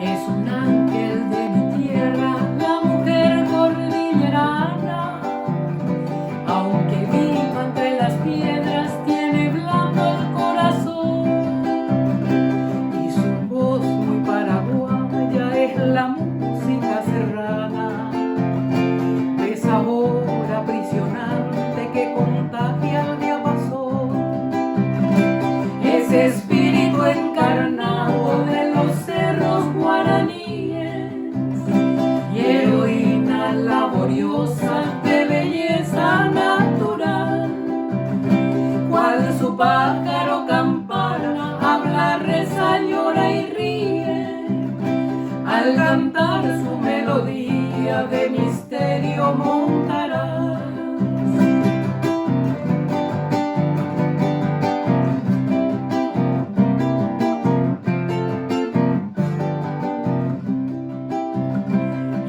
Es un ángel de mi tierra, la mujer cordillerana. Aunque viva entre las piedras, tiene blando el corazón. Y su voz muy paraguaya es la música serrana, de sabor aprisionante que contagia el diapasón. Ese espíritu encarnado de los cerros guaraníes y heroína laboriosa de belleza natural, cual su pájaro campana habla, reza, llora y ríe al cantar su melodía de misterio montarás.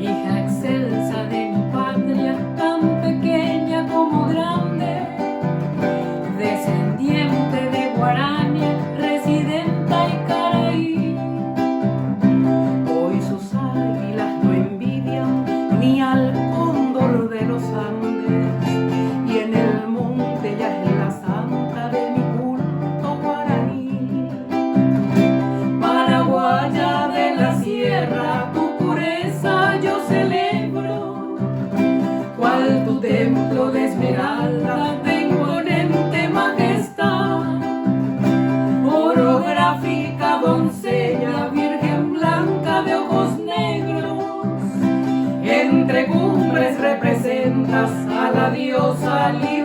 Hija excelsa de mi patria, tan pequeña como grande, descendiente de Guaraní, residenta y Caraí. Hoy sus águilas no envidian ni al cóndor de los Andes, y en el monte ya es la santa de mi culto guaraní. Paraguaya de la sierra, tu pureza yo celebro, cual tu templo de esmeralda de imponente majestad. Orográfica doncella, virgen blanca de ojos negros, entre cumbres representas a la diosa libre.